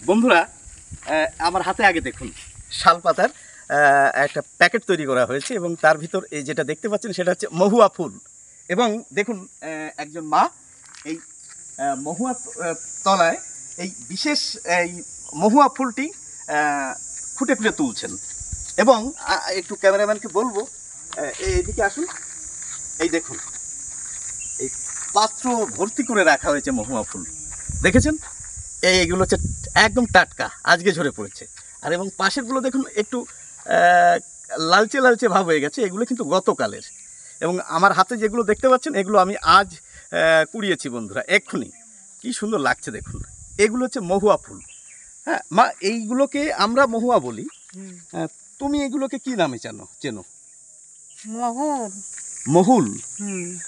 বন্ধুরা আমার হাতে আগে দেখুন শাল পাতার একটা প্যাকেট তৈরি করা হয়েছে এবং তার ভিতর এই যেটা দেখতে পাচ্ছেন সেটা হচ্ছে মহুয়া ফুল। এবং দেখুন একজন মা এই মহুয়া তলায় এই বিশেষ এই মহুয়া ফুলটি খুঁটে খুঁটে তুলছেন। এবং একটু ক্যামেরাম্যানকে বলবো এইদিকে আসুন, এই দেখুন এই পাত্র ভর্তি করে রাখা হয়েছে মহুয়া ফুল, দেখেছেন? এইগুলো হচ্ছে একদম টাটকা, আজকে ঝরে পড়েছে। আর এবং পাশেরগুলো দেখুন একটু লালচে লালচে ভাব হয়ে গেছে, এগুলো কিন্তু গতকালের। এবং আমার হাতে যেগুলো দেখতে পাচ্ছেন এগুলো আমি আজ কুড়িয়েছি বন্ধুরা, এক্ষুনি। কি সুন্দর লাগছে দেখুন, এগুলো হচ্ছে মহুয়া ফুল। হ্যাঁ মা, এইগুলোকে আমরা মহুয়া বলি, তুমি এগুলোকে কি নামে চেনো? মহুল। মহুল?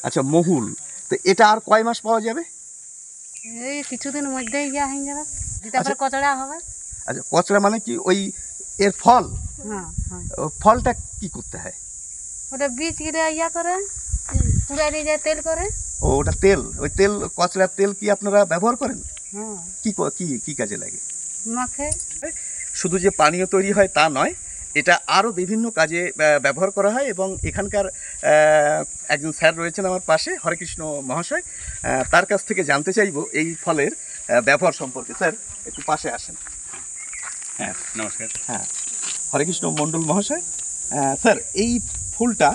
আচ্ছা মহুল। তো এটা আর কয় মাস পাওয়া যাবে? এই কিছুদিন মধ্যেই ইয়া হয়ে যাবে, তারপরে কচড়া হবে। আচ্ছা কচড়া মানে কি? ওই এর ফল? হ্যাঁ হ্যাঁ। ফলটা কি করতে হয়? ওটা বীজ গিরে ইয়া করে পুড়ে নিয়ে যায় তেল করে। ও ওটা তেল, ওই তেল কচড়ার তেল কি আপনারা ব্যবহার করেন? হ্যাঁ। কি কাজে লাগে? মাখে। শুধু যে পানীয় তৈরি হয় তা নয়, এটা আরও বিভিন্ন কাজে ব্যবহার করা হয়। এবং এখানকার একজন স্যার রয়েছেন আমার পাশে, হরেকৃষ্ণ মহাশয়, তার কাছ থেকে জানতে চাইব এই ফলের ব্যবহার সম্পর্কে। স্যার একটু পাশে আসেন। হ্যাঁ নমস্কার। হ্যাঁ, হরেকৃষ্ণ মণ্ডল মহাশয়, স্যার এই ফুলটা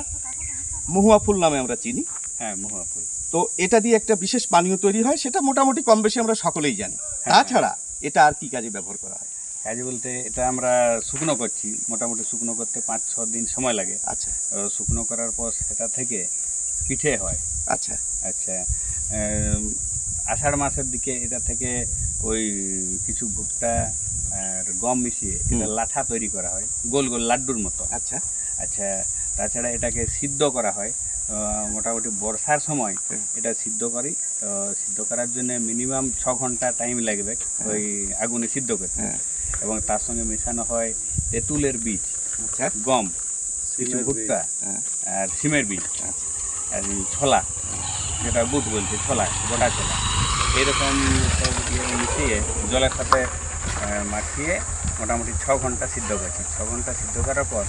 মহুয়া ফুল নামে আমরা চিনি। হ্যাঁ মহুয়া ফুল। তো এটা দিয়ে একটা বিশেষ পানীয় তৈরি হয়, সেটা মোটামুটি কম বেশি আমরা সকলেই জানি। তাছাড়া এটা আর কি কাজে ব্যবহার করা হয়? কাজে বলতে এটা আমরা শুকনো করছি, মোটামুটি শুকনো করতে 5-6 দিন সময় লাগে। আচ্ছা। শুকনো করার পর সেটা থেকে পিঠে হয়। আচ্ছা আচ্ছা, আষাঢ় মাসের দিকে এটা থেকে ওই কিছু ভুট্টা আর গম মিশিয়ে এটা লাঠা তৈরি করা হয়, গোল গোল লাড্ডুর মতো। আচ্ছা আচ্ছা, তাছাড়া এটাকে সিদ্ধ করা হয়। মোটামুটি বর্ষার সময় এটা সিদ্ধ করি। তো সিদ্ধ করার জন্য মিনিমাম 6 ঘন্টা টাইম লাগবে ওই আগুনে সিদ্ধ করতে। এবং তার সঙ্গে মেশানো হয় তেঁতুলের বীজ, আচ্ছা, গম, কিছু ভুট্টা আর সিমের বীজ আর ছোলা, যেটা বুট বলছে, ছোলা, গোটা ছোলা, এরকম সব মিশিয়ে জলের সাথে মাখিয়ে মোটামুটি 6 ঘন্টা সিদ্ধ করছি। 6 ঘন্টা সিদ্ধ করার পর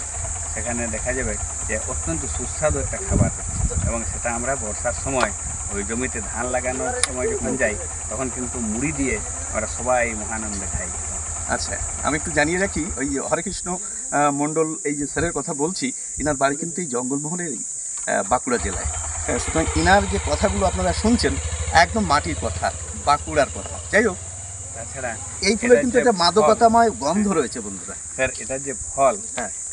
সেখানে দেখা যাবে যে অত্যন্ত সুস্বাদু একটা খাবার হচ্ছে। এবং সেটা আমরা বর্ষার সময় ওই জমিতে ধান লাগানোর সময় যখন যাই তখন কিন্তু মুড়ি দিয়ে আমরা সবাই মহানন্দে খাই। আচ্ছা, আমি একটু জানিয়ে রাখি, ওই হরেকৃষ্ণ মণ্ডল এই যে স্যারের কথা বলছি, ইনার বাড়ি কিন্তু এই জঙ্গলমহলের বাঁকুড়া জেলায়। সুতরাং ইনার যে কথাগুলো আপনারা শুনছেন একদম মাটির কথা, বাঁকুড়ার কথা। যাই হোক, তাছাড়া এই ফুলের কিন্তু একটা মাদকতাময় গন্ধ রয়েছে বন্ধুরা। স্যার এটার যে ফল,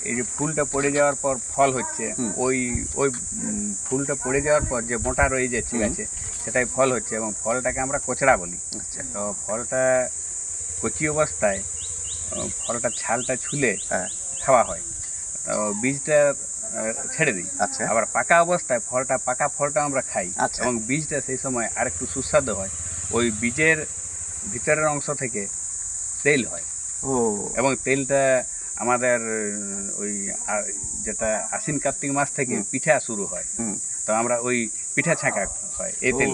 এই যে ফুলটা পড়ে যাওয়ার পর ফল হচ্ছে, ওই ওই ফুলটা পড়ে যাওয়ার পর যে মোটা রয়ে যাচ্ছে গাছে, সেটাই ফল হচ্ছে এবং ফলটাকে আমরা কোচড়া বলি। আচ্ছা। তো ফলটা কচি অবস্থায় ফলটা ছালটা ছুলে খাওয়া হয়, তো বীজটা ছেড়ে দিই। আচ্ছা। আবার পাকা অবস্থায় পাকা ফলটা আমরা খাই। আচ্ছা। এবং বীজটা সেই সময় আর একটু সুস্বাদু হয়। ওই বীজের ভিতরের অংশ থেকে তেল হয়। ও। এবং তেলটা আমাদের ওই যেটা আশ্বিন কার্তিক মাস থেকে পিঠা শুরু হয়, তো আমরা ওই পিঠা ছাঁকা হয় এই তেল।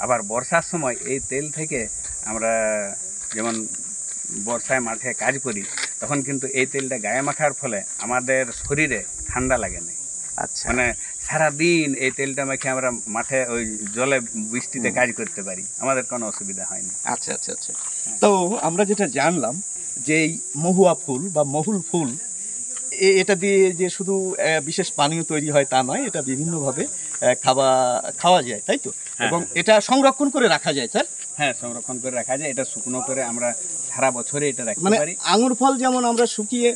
আবার বর্ষার সময় এই তেল থেকে আমরা যেমন বর্ষায় মাঠে কাজ করি তখন কিন্তু এই তেলটা গায়ে মাখার ফলে আমাদের শরীরে ঠান্ডা লাগে না। আচ্ছা, মানে সারাদিন এই তেলটা মেখে আমরা মাঠে ওই জলে বৃষ্টিতে কাজ করতে পারি, আমাদের কোনো অসুবিধা হয় না। আচ্ছা আচ্ছা আচ্ছা। তো আমরা যেটা জানলাম যে এই মহুয়া ফুল বা মহুল ফুল, এটা দিয়ে যে শুধু বিশেষ পানীয় তৈরি হয় তা নয়, এটা বিভিন্নভাবে খাওয়া যায়, তাই তো? এবং এটা সংরক্ষণ করে রাখা যায় স্যার? হ্যাঁ, সংরক্ষণ করে রাখা যায়। এটা শুকনো করে আমরা সারা বছরে এটা রাখতে পারি। আঙুর ফল যেমন আমরা শুকিয়ে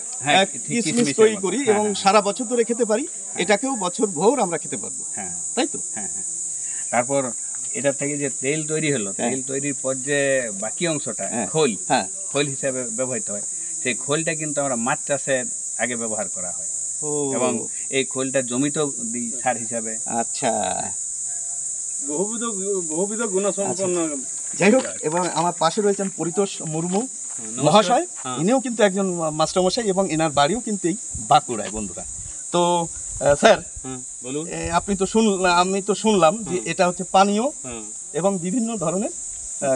কিশমিশ তৈরি করি এবং সারা বছর ধরে খেতে পারি, এটাকেও বছর ভোর আমরা খেতে পারবো। হ্যাঁ, তাই তো? হ্যাঁ হ্যাঁ। তারপর এটা থেকে যে তেল তৈরি হলো, তেল তৈরির পর যে বাকি অংশটা খোল, খোল হিসাবে ব্যবহৃত হয়। সেই খোলটা কিন্তু আমরা মাছ চাষের আগে ব্যবহার করা হয় এবং এই খোলটা জমিতেও দিই সার হিসাবে। আচ্ছা, বহুবিধ গুণসম্পন্ন। যাই হোক, এবং আমার পাশে রয়েছেন পরিতোষ মুর্মু মহাশয়, ইনিও কিন্তু একজন মাস্টারমশাই এবং এনার বাড়িও কিন্তু এই বাঁকুড়ায় বন্ধুরা। তো স্যার বলুন, আমি তো শুনলাম যে এটা হচ্ছে পানীয় এবং বিভিন্ন ধরনের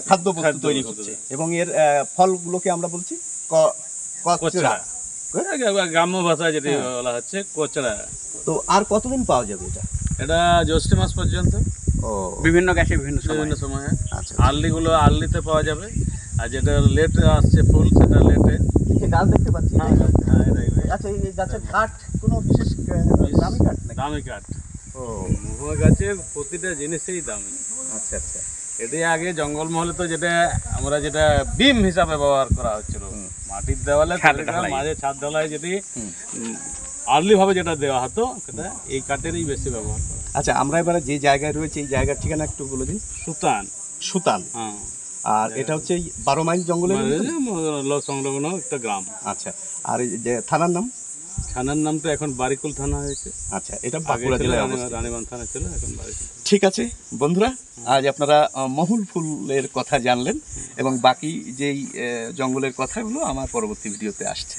খাদ্য বস্তু খাদ্য তৈরি বস্তু হচ্ছে এবং এর ফলগুলোকে আমরা বলছি কচড়া। কোচড়া, গ্রাম্য ভাষায় যেটি হ্যাঁ। বলা হচ্ছে কোচড়া। তো আর কতদিন পাওয়া যাবে এটা? এটা জ্যৈষ্ঠ মাস পর্যন্ত, ও বিভিন্ন গাছে বিভিন্ন বিভিন্ন সময়। সময়ে। আচ্ছা, আর্লিগুলো আর্লিতে পাওয়া যাবে, আর যেটা লেট আসছে ফুল সেটা লেটে। এই যে গাছ দেখতে পাচ্ছি, হ্যাঁ, হ্যাঁ, এটাই। আচ্ছা এই গাছের কাঠ কোনো বিশেষ দামি কাঠ নাকি? দামি কাঠ। ও মহুয়া গাছের প্রতিটা জিনিসেই দামি। আচ্ছা আচ্ছা। এটি আগে জঙ্গলমহলে তো যেটা আমরা যেটা বিম হিসাবে ব্যবহার করা হচ্ছিল, মাটির দেওয়ালে ছাদ তৈরি করা, ঢালাই। মাঝে ছাদ ঢালাই যেটি হুম। আর্লি ভাবে যেটা দেওয়া হতো সেটা এই কাঠেরই বেশি ব্যবহার করা। আচ্ছা, আমরা এবারে যে জায়গায় রয়েছে এই জায়গার ঠিকানা একটু বলে দিন। সুতান। সুতান। হ্যাঁ, আর এটা হচ্ছে এই 12 মাইল জঙ্গলের ভিতরে? সংলগ্ন একটা গ্রাম। আচ্ছা, আর এই যে থানার নাম? থানার নাম তো এখন বারিকুল থানা হয়েছে। আচ্ছা, এটা আগে বাঁকুড়া ছিল জেলায় অবস্থিত। রানীবান্ধ থানা ছিল, এখন বারিকুল। ঠিক আছে বন্ধুরা, আজ আপনারা মহুল ফুলের কথা জানলেন এবং বাকি যেই জঙ্গলের কথাগুলো আমার পরবর্তী ভিডিওতে আসছে।